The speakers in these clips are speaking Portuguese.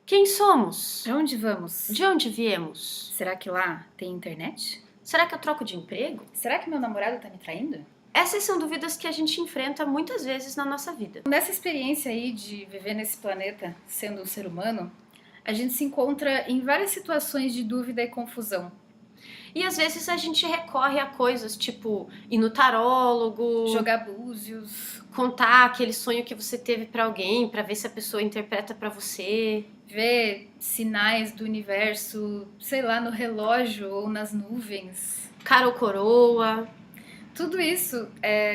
Quem somos? Pra onde vamos? De onde viemos? Será que lá tem internet? Será que eu troco de emprego? Será que meu namorado tá me traindo? Essas são dúvidas que a gente enfrenta muitas vezes na nossa vida. Nessa experiência aí de viver nesse planeta sendo um ser humano, a gente se encontra em várias situações de dúvida e confusão. E às vezes a gente recorre a coisas tipo ir no tarólogo, Jogar búzios, contar aquele sonho que você teve pra alguém, pra ver se a pessoa interpreta pra você. ver sinais do universo, sei lá, no relógio ou nas nuvens. Cara ou coroa. Tudo isso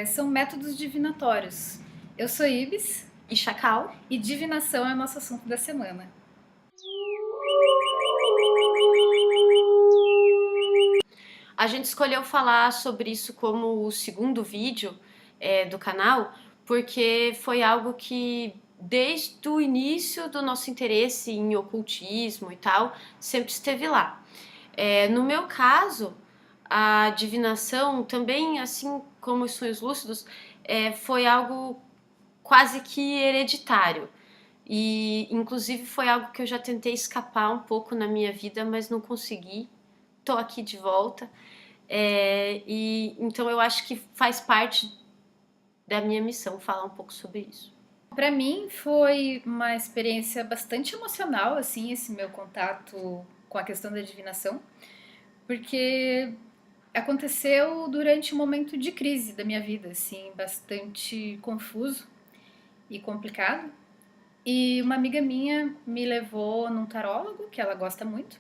são métodos divinatórios. Eu sou Ibis E chacal. e divinação é o nosso assunto da semana. A gente escolheu falar sobre isso como o segundo vídeo do canal, porque foi algo que, desde o início do nosso interesse em ocultismo e tal, sempre esteve lá. No meu caso, a divinação também, assim como os sonhos lúcidos, foi algo quase que hereditário. E, inclusive, foi algo que eu já tentei escapar um pouco na minha vida, mas não consegui. Tô aqui de volta. E então eu acho que faz parte da minha missão falar um pouco sobre isso. Para mim foi uma experiência bastante emocional, assim, esse meu contato com a questão da divinação, porque aconteceu durante um momento de crise da minha vida, assim, bastante confuso e complicado. E uma amiga minha me levou num tarólogo, que ela gosta muito,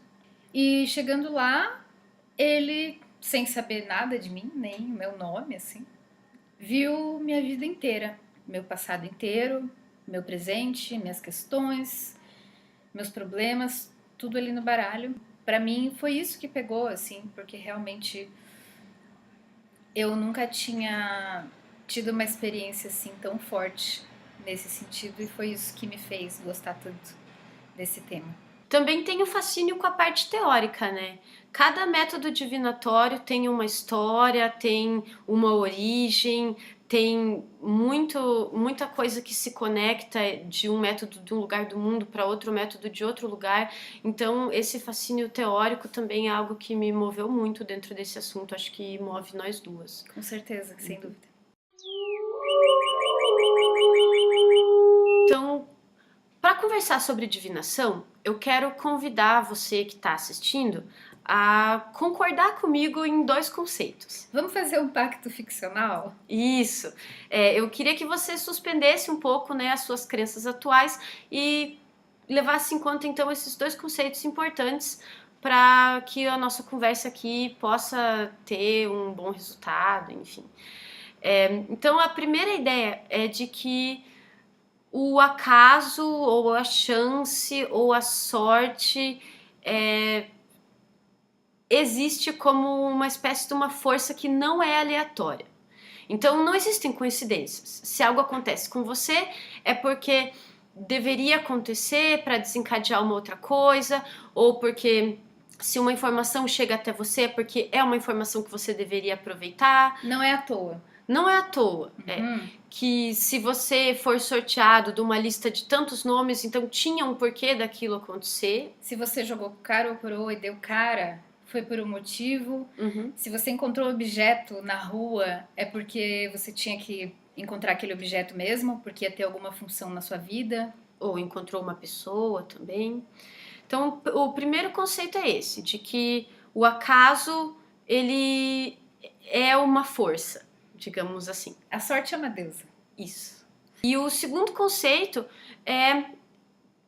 e chegando lá, ele, sem saber nada de mim, nem o meu nome, assim, viu minha vida inteira, meu passado inteiro, meu presente, minhas questões, meus problemas, tudo ali no baralho. Pra mim foi isso que pegou, assim, porque realmente eu nunca tinha tido uma experiência assim tão forte nesse sentido e foi isso que me fez gostar tanto desse tema. Também tem o fascínio com a parte teórica, né? Cada método divinatório tem uma história, tem uma origem, tem muita coisa que se conecta de um método de um lugar do mundo para outro método de outro lugar. Então, esse fascínio teórico também é algo que me moveu muito dentro desse assunto. Acho que move nós duas. Com certeza, sem dúvida. Então, para conversar sobre divinação, eu quero convidar você que está assistindo a concordar comigo em dois conceitos. Vamos fazer um pacto ficcional? Isso. Eu queria que você suspendesse um pouco, né, as suas crenças atuais e levasse em conta, então, esses dois conceitos importantes para que a nossa conversa aqui possa ter um bom resultado, enfim. Então, a primeira ideia é de que o acaso, ou a chance, ou a sorte existe como uma espécie de uma força que não é aleatória. Então não existem coincidências. Se algo acontece com você, é porque deveria acontecer para desencadear uma outra coisa, ou porque se uma informação chega até você, é porque é uma informação que você deveria aproveitar. Não é à toa. Não é à toa. Que se você for sorteado de uma lista de tantos nomes, então tinha um porquê daquilo acontecer. Se você jogou cara ou coroa e deu cara, foi por um motivo. Se você encontrou objeto na rua, é porque você tinha que encontrar aquele objeto mesmo, porque ia ter alguma função na sua vida. Ou encontrou uma pessoa também. Então, o primeiro conceito é esse, de que o acaso, ele é uma força, digamos assim. A sorte é uma deusa. Isso. E o segundo conceito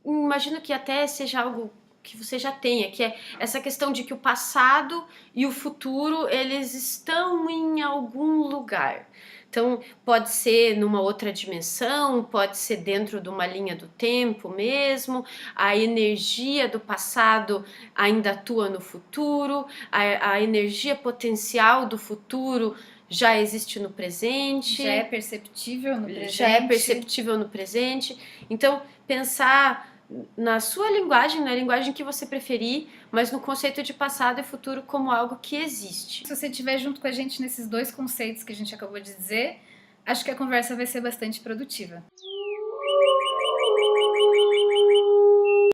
imagino que até seja algo que você já tenha, que é essa questão de que o passado e o futuro, eles estão em algum lugar. Então, pode ser numa outra dimensão, pode ser dentro de uma linha do tempo mesmo, a energia do passado ainda atua no futuro, a energia potencial do futuro já existe no presente. Já é perceptível no presente. Já é perceptível no presente. Então, pensar na sua linguagem, na linguagem que você preferir, mas no conceito de passado e futuro como algo que existe. Se você estiver junto com a gente nesses dois conceitos que a gente acabou de dizer, acho que a conversa vai ser bastante produtiva.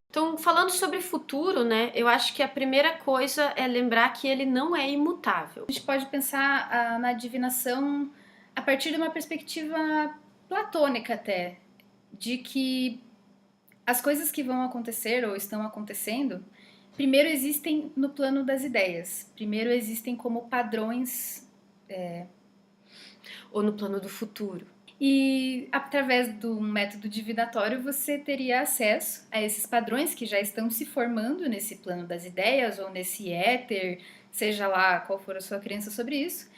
Então, falando sobre futuro, né, eu acho que a primeira coisa é lembrar que ele não é imutável. A gente pode pensar na divinação a partir de uma perspectiva platônica até, de que as coisas que vão acontecer ou estão acontecendo, primeiro existem no plano das ideias, primeiro existem como padrões. Ou no plano do futuro. E através do método divinatório você teria acesso a esses padrões que já estão se formando nesse plano das ideias ou nesse éter, seja lá qual for a sua crença sobre isso,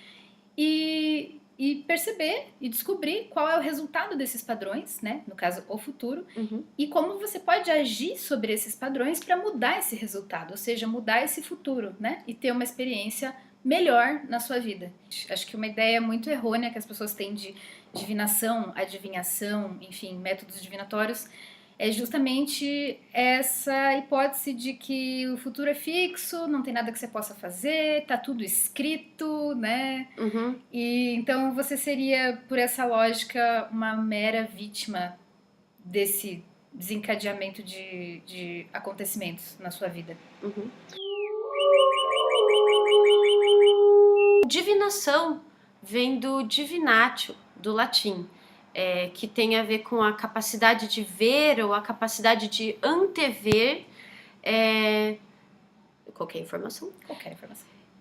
e perceber e descobrir qual é o resultado desses padrões, né? No caso, o futuro, e como você pode agir sobre esses padrões para mudar esse resultado, ou seja, mudar esse futuro, né? E ter uma experiência melhor na sua vida. Acho que uma ideia muito errônea que as pessoas têm de divinação, adivinhação, enfim, métodos divinatórios, é justamente essa hipótese de que o futuro é fixo, não tem nada que você possa fazer, tá tudo escrito, né? E então você seria, por essa lógica, uma mera vítima desse desencadeamento de acontecimentos na sua vida. Divinação vem do divinatio, do latim, que tem a ver com a capacidade de ver ou a capacidade de antever qualquer informação.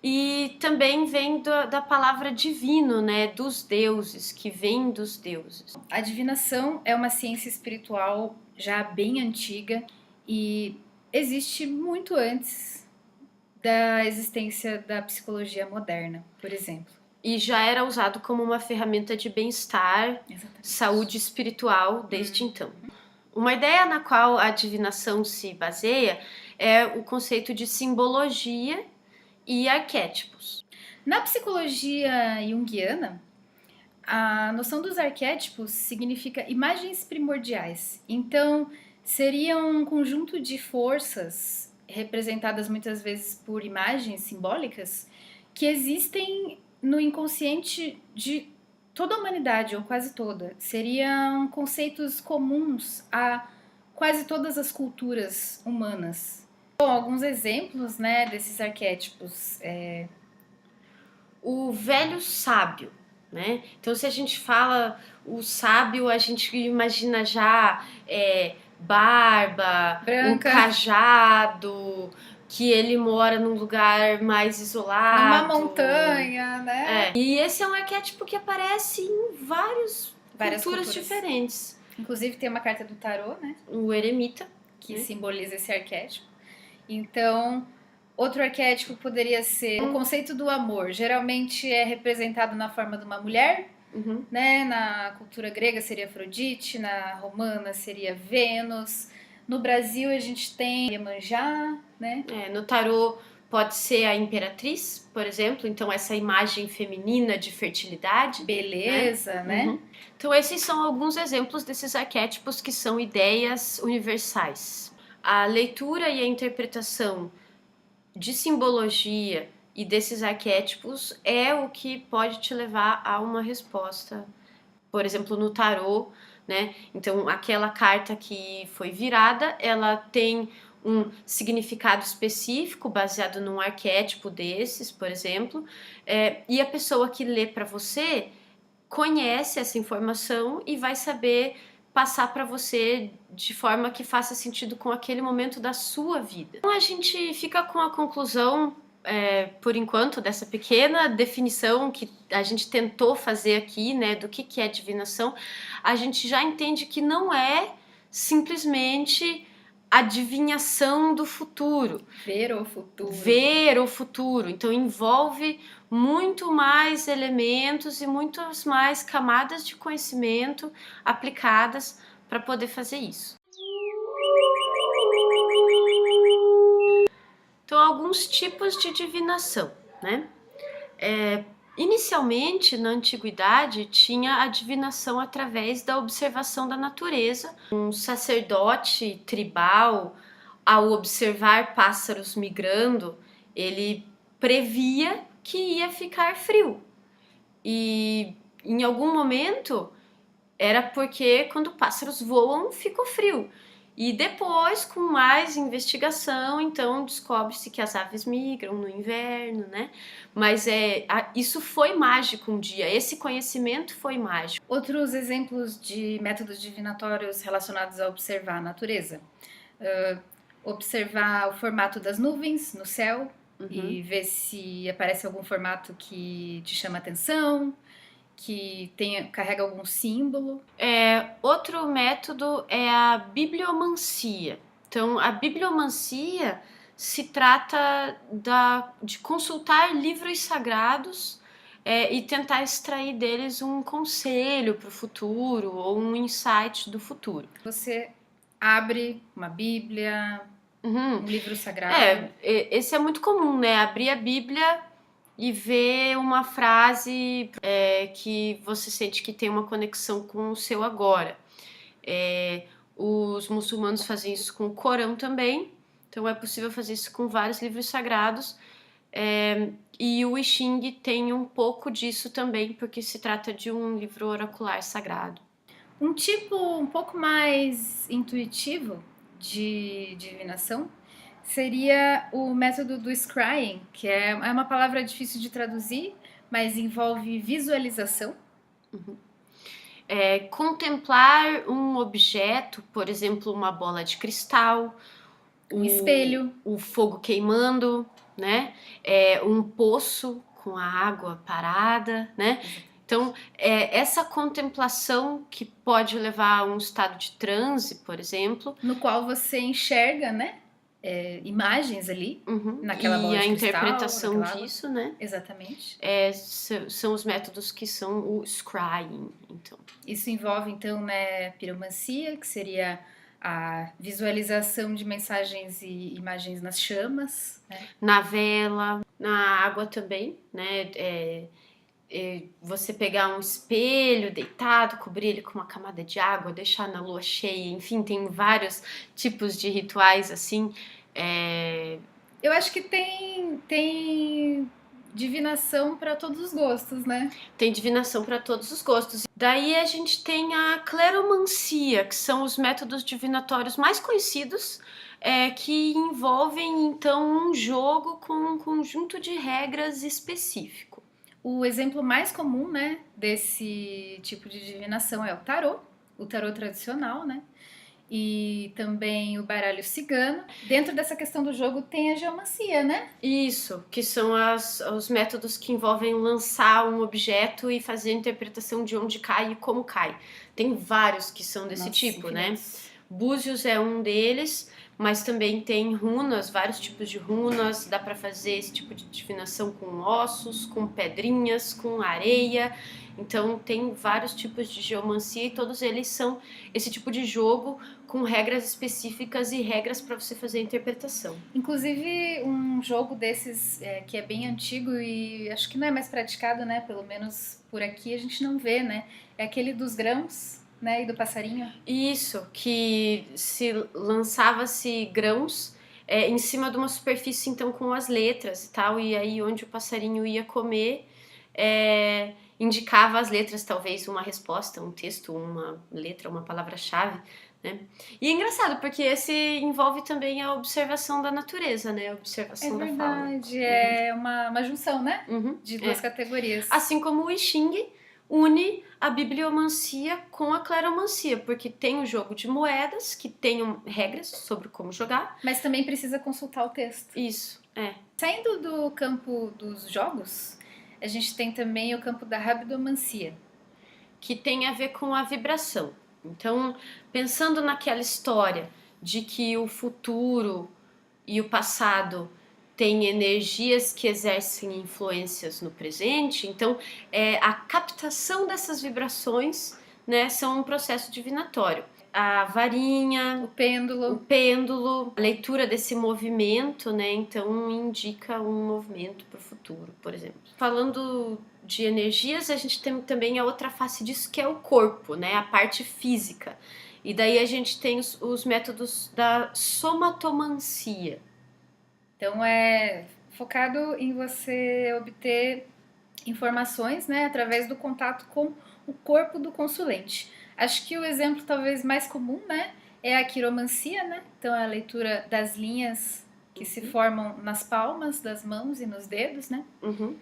E também vem da palavra divino, né, dos deuses, que vem dos deuses. A divinação é uma ciência espiritual já bem antiga e existe muito antes da existência da psicologia moderna, por exemplo. E já era usado como uma ferramenta de bem-estar, saúde espiritual desde então. Uma ideia na qual a divinação se baseia é o conceito de simbologia e arquétipos. Na psicologia junguiana, a noção dos arquétipos significa imagens primordiais. Então, seria um conjunto de forças representadas muitas vezes por imagens simbólicas que existem no inconsciente de toda a humanidade, ou quase toda. Seriam conceitos comuns a quase todas as culturas humanas. Bom, alguns exemplos, né, desses arquétipos. O velho sábio, né? Então, se a gente fala o sábio, a gente imagina já barba, branca, um cajado, que ele mora num lugar mais isolado. Numa montanha, né? E esse é um arquétipo que aparece em várias culturas diferentes. Inclusive tem uma carta do tarô, né? O eremita. Que simboliza esse arquétipo. Então, outro arquétipo poderia ser o conceito do amor. Geralmente é representado na forma de uma mulher, né? Na cultura grega seria Afrodite, na romana seria Vênus. No Brasil a gente tem Iemanjá, né? No tarô pode ser a imperatriz, por exemplo. Então essa imagem feminina de fertilidade. Beleza, né? Então esses são alguns exemplos desses arquétipos que são ideias universais. A leitura e a interpretação de simbologia e desses arquétipos é o que pode te levar a uma resposta. Por exemplo, no tarô, né? Então, aquela carta que foi virada, ela tem um significado específico baseado num arquétipo desses, por exemplo, e a pessoa que lê para você conhece essa informação e vai saber passar para você de forma que faça sentido com aquele momento da sua vida. Então a gente fica com a conclusão, por enquanto, dessa pequena definição que a gente tentou fazer aqui, né, do que é divinação. A gente já entende que não é simplesmente adivinhação do futuro. Ver o futuro. Ver o futuro. Então envolve muito mais elementos e muitas mais camadas de conhecimento aplicadas para poder fazer isso. Então, alguns tipos de divinação, né? Inicialmente, na antiguidade, tinha a divinação através da observação da natureza. Um sacerdote tribal, ao observar pássaros migrando, ele previa que ia ficar frio. E em algum momento era porque quando pássaros voam, ficou frio. E depois, com mais investigação, então descobre-se que as aves migram no inverno, né? Mas isso foi mágico um dia, esse conhecimento foi mágico. Outros exemplos de métodos divinatórios relacionados a observar a natureza. Observar o formato das nuvens no céu e ver se aparece algum formato que te chama atenção, que carrega algum símbolo. Outro método é a bibliomancia. Então, a bibliomancia se trata de consultar livros sagrados e tentar extrair deles um conselho para o futuro ou um insight do futuro. Você abre uma Bíblia, um livro sagrado. Esse é muito comum, né? Abrir a Bíblia e ver uma frase que você sente que tem uma conexão com o seu agora. Os muçulmanos fazem isso com o Corão também, então é possível fazer isso com vários livros sagrados. E o I Ching tem um pouco disso também, porque se trata de um livro oracular sagrado. Um tipo um pouco mais intuitivo de divinação seria o método do scrying, que é uma palavra difícil de traduzir, mas envolve visualização. Contemplar um objeto, por exemplo, uma bola de cristal, um espelho, o fogo queimando, né? Um poço com a água parada, né? Então, essa contemplação que pode levar a um estado de transe, por exemplo. No qual você enxerga, né? Imagens ali, naquela bola de cristal. E a interpretação disso, né? Exatamente. São os métodos que são o scrying, então. Isso envolve, então, né, piromancia, que seria a visualização de mensagens e imagens nas chamas. Né? Na vela, na água também, né? Você pegar um espelho deitado, cobrir ele com uma camada de água, deixar na lua cheia, enfim, tem vários tipos de rituais assim. Eu acho que tem divinação para todos os gostos, né? Tem divinação para todos os gostos. Daí a gente tem a cleromancia, que são os métodos divinatórios mais conhecidos, que envolvem então um jogo com um conjunto de regras específico. O exemplo mais comum, né, desse tipo de divinação é o tarô tradicional, né? E também o baralho cigano. Dentro dessa questão do jogo tem a geomancia, né? Isso, que são os métodos que envolvem lançar um objeto e fazer a interpretação de onde cai e como cai. Tem vários que são desse tipo, né? Búzios é um deles, mas também tem runas, vários tipos de runas. Dá para fazer esse tipo de divinação com ossos, com pedrinhas, com areia. Então tem vários tipos de geomancia e todos eles são esse tipo de jogo com regras específicas e regras para você fazer a interpretação. Inclusive um jogo desses que é bem antigo e acho que não é mais praticado, né? Pelo menos por aqui a gente não vê, né? É aquele dos grãos, né? E do passarinho. Isso, que se lançava-se grãos em cima de uma superfície então com as letras e tal, e aí onde o passarinho ia comer indicava as letras, talvez uma resposta, um texto, uma letra, uma palavra-chave, né? E é engraçado, porque esse envolve também a observação da natureza, né? A observação da fauna. É verdade, é uma junção, né? De duas categorias. Assim como o I Ching une a bibliomancia com a cleromancia, porque tem o jogo de moedas, que tem regras sobre como jogar. Mas também precisa consultar o texto. Isso, Saindo do campo dos jogos, a gente tem também o campo da rabdomancia, que tem a ver com a vibração. Então, pensando naquela história de que o futuro e o passado têm energias que exercem influências no presente, então a captação dessas vibrações, né, são um processo divinatório. A varinha, o pêndulo, a leitura desse movimento, né, então indica um movimento para o futuro, por exemplo. Falando de energias, a gente tem também a outra face disso, que é o corpo, né, a parte física. E daí a gente tem os métodos da somatomancia. Então é focado em você obter informações, né, através do contato com o corpo do consulente. Acho que o exemplo talvez mais comum, né, É a quiromancia, né? Então é a leitura das linhas que se formam nas palmas das mãos e nos dedos, né? Uhum.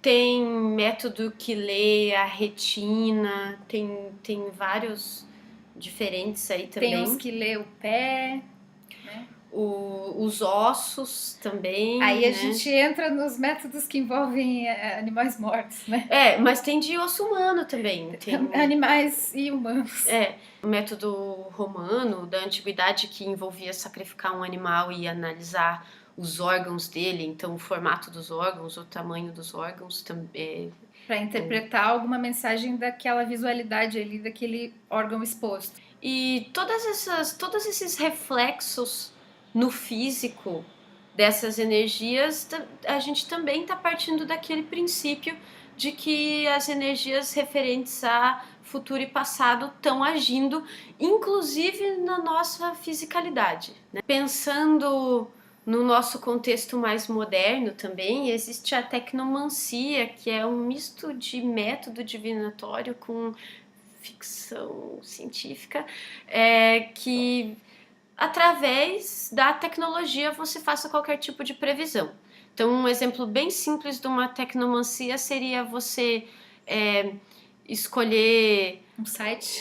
Tem método que lê a retina, tem vários diferentes aí Tem uns também. que lê o pé, né? Os ossos também, Aí a né? gente entra nos métodos que envolvem animais mortos, né? Mas tem de osso humano também. Tem, Animais e humanos. o método romano da antiguidade que envolvia sacrificar um animal e analisar os órgãos dele, então o formato dos órgãos, o tamanho dos órgãos também. Para interpretar alguma mensagem daquela visualidade ali, daquele órgão exposto. E todos esses reflexos no físico dessas energias, a gente também está partindo daquele princípio de que as energias referentes a futuro e passado estão agindo, inclusive na nossa fisicalidade, né? Pensando no nosso contexto mais moderno também, existe a tecnomancia, que é um misto de método divinatório com ficção científica, que através da tecnologia você faça qualquer tipo de previsão. Então, um exemplo bem simples de uma tecnomancia seria você escolher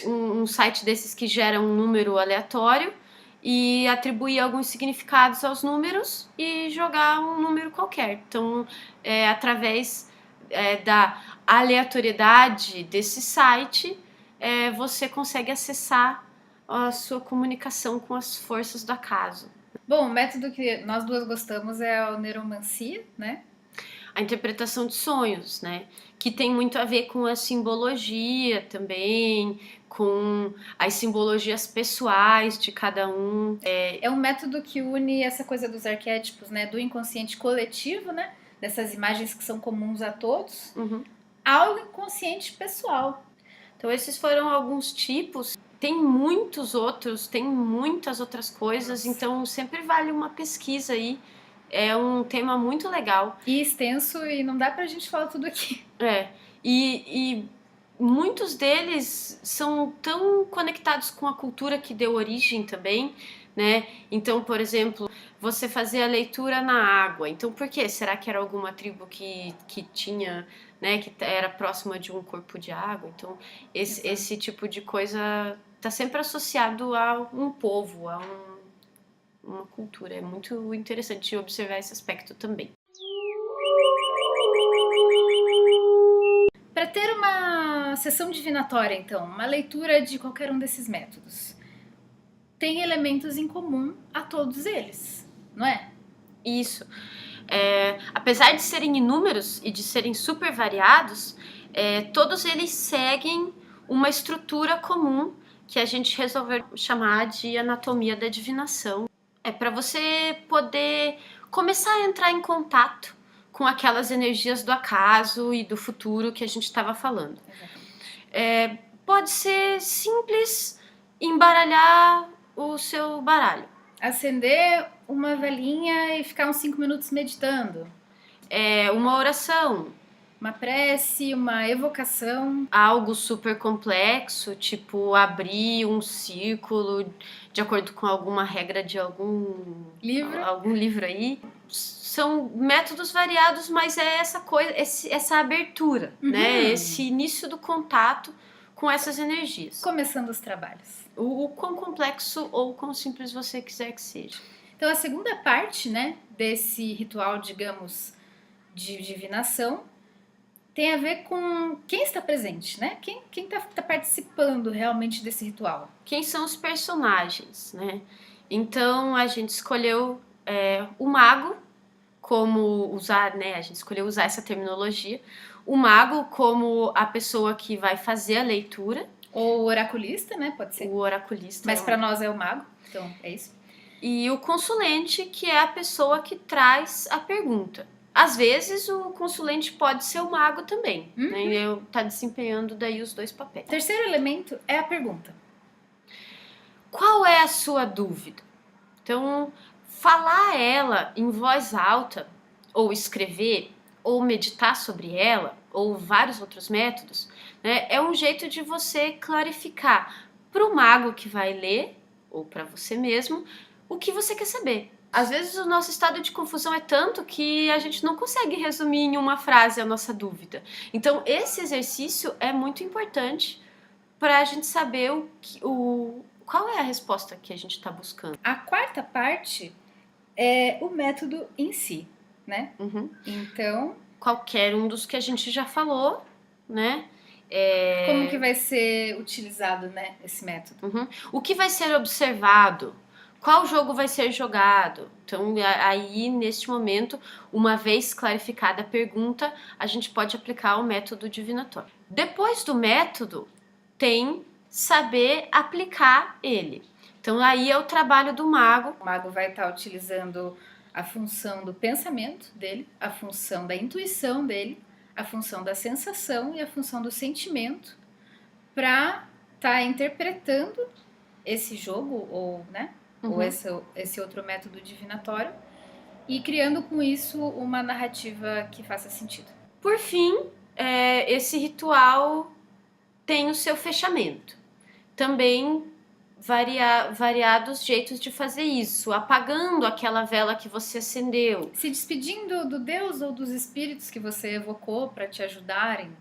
um site desses que gera um número aleatório e atribuir alguns significados aos números e jogar um número qualquer. Então, através da aleatoriedade desse site, você consegue acessar a sua comunicação com as forças do acaso. Bom, o método que nós duas gostamos é a neuromancia, né? A interpretação de sonhos, né? Que tem muito a ver com a simbologia também, com as simbologias pessoais de cada um. É um método que une essa coisa dos arquétipos, né? Do inconsciente coletivo, né? Dessas imagens que são comuns a todos, ao inconsciente pessoal. Então esses foram alguns tipos. Tem muitos outros, tem muitas outras coisas, então sempre vale uma pesquisa aí. É um tema muito legal. E extenso, e não dá pra gente falar tudo aqui. E muitos deles são tão conectados com a cultura que deu origem também, né? Então, por exemplo, você fazia a leitura na água. Então, por quê? Será que era alguma tribo que tinha, né, que era próxima de um corpo de água? Então, esse tipo de coisa está sempre associado a um povo, a uma cultura. É muito interessante observar esse aspecto também. Para ter uma sessão divinatória, então, uma leitura de qualquer um desses métodos, tem elementos em comum a todos eles, não é? Isso. Apesar de serem inúmeros e de serem super variados, todos eles seguem uma estrutura comum que a gente resolveu chamar de anatomia da divinação. É para você poder começar a entrar em contato com aquelas energias do acaso e do futuro que a gente estava falando. Pode ser simples embaralhar o seu baralho. Acender uma velinha e ficar uns 5 minutos meditando. Uma oração. Uma prece, uma evocação. Algo super complexo, tipo abrir um círculo de acordo com alguma regra de algum livro aí. São métodos variados, mas é essa coisa, essa abertura, né? Esse início do contato com essas energias. Começando os trabalhos. O quão complexo ou quão simples você quiser que seja. Então, a segunda parte, né, desse ritual, digamos, de divinação, tem a ver com quem está presente, né? Quem tá participando realmente desse ritual. Quem são os personagens, né? Então, a gente escolheu o mago como usar, né? A gente escolheu usar essa terminologia. O mago como a pessoa que vai fazer a leitura. Ou o oraculista, né? Pode ser. O oraculista. Mas para nós é o mago, então é isso. E o consulente, que é a pessoa que traz a pergunta. Às vezes o consulente pode ser o mago também, né? Ele tá desempenhando daí os dois papéis. Terceiro elemento é a pergunta. Qual é a sua dúvida? Então, falar ela em voz alta, ou escrever, ou meditar sobre ela, ou vários outros métodos, né? É um jeito de você clarificar para o mago que vai ler ou para você mesmo o que você quer saber. Às vezes o nosso estado de confusão é tanto que a gente não consegue resumir em uma frase a nossa dúvida. Então esse exercício é muito importante para a gente saber qual é a resposta que a gente está buscando. A quarta parte é o método em si, né? Então, qualquer um dos que a gente já falou, né? Como que vai ser utilizado, né, esse método? O que vai ser observado? Qual jogo vai ser jogado? Então, aí, neste momento, uma vez clarificada a pergunta, a gente pode aplicar o método divinatório. Depois do método, tem saber aplicar ele. Então, aí é o trabalho do mago. O mago vai estar utilizando a função do pensamento dele, a função da intuição dele, a função da sensação e a função do sentimento para estar interpretando esse jogo ou, né, ou esse outro método divinatório e criando com isso uma narrativa que faça sentido. Por fim, esse ritual tem o seu fechamento. Também variados jeitos de fazer isso, apagando aquela vela que você acendeu. Se despedindo do Deus ou dos espíritos que você evocou para te ajudarem.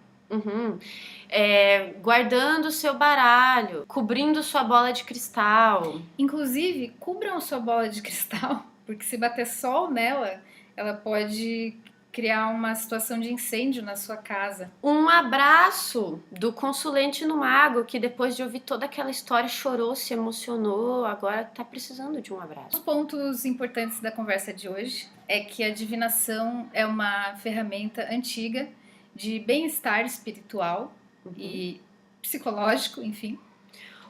Guardando o seu baralho, cobrindo sua bola de cristal. Inclusive, cubram sua bola de cristal, porque se bater sol nela, ela pode criar uma situação de incêndio na sua casa. Um abraço do consulente no mago, que depois de ouvir toda aquela história chorou, se emocionou, agora tá precisando de um abraço. Os pontos importantes da conversa de hoje é que a divinação é uma ferramenta antiga de bem-estar espiritual e psicológico, enfim.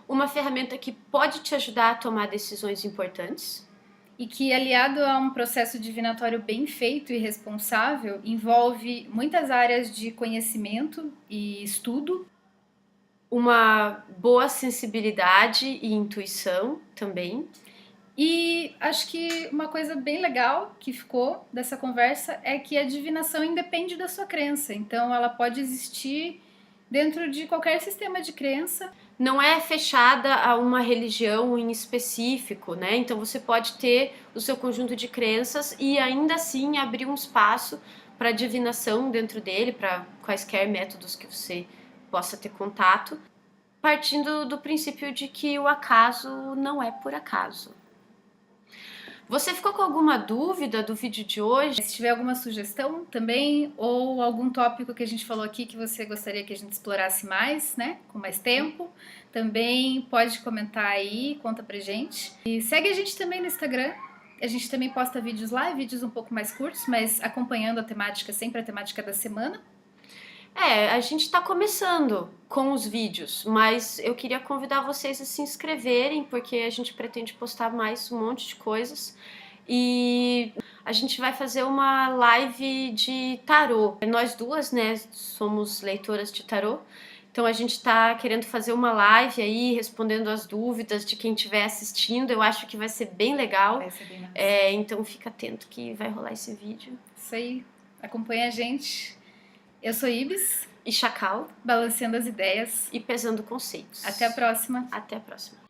Uma ferramenta que pode te ajudar a tomar decisões importantes. E que, aliado a um processo divinatório bem feito e responsável, envolve muitas áreas de conhecimento e estudo. Uma boa sensibilidade e intuição também. E acho que uma coisa bem legal que ficou dessa conversa é que a divinação independe da sua crença. Então ela pode existir dentro de qualquer sistema de crença. Não é fechada a uma religião em específico, né? Então você pode ter o seu conjunto de crenças e ainda assim abrir um espaço para divinação dentro dele, para quaisquer métodos que você possa ter contato, partindo do princípio de que o acaso não é por acaso. Você ficou com alguma dúvida do vídeo de hoje? Se tiver alguma sugestão também, ou algum tópico que a gente falou aqui que você gostaria que a gente explorasse mais, né? Com mais tempo, também pode comentar aí, conta pra gente. E segue a gente também no Instagram. A gente também posta vídeos lá, vídeos um pouco mais curtos, mas acompanhando a temática, sempre a temática da semana. A gente está começando com os vídeos, mas eu queria convidar vocês a se inscreverem, porque a gente pretende postar mais um monte de coisas. E a gente vai fazer uma live de tarô. Nós duas, né, somos leitoras de tarô, então a gente tá querendo fazer uma live aí, respondendo as dúvidas de quem estiver assistindo. Eu acho que vai ser bem legal. Vai ser bem massa. Então fica atento que vai rolar esse vídeo. Isso aí, acompanha a gente. Eu sou Ibis e Chacal, balanceando as ideias e pesando conceitos. Até a próxima. Até a próxima.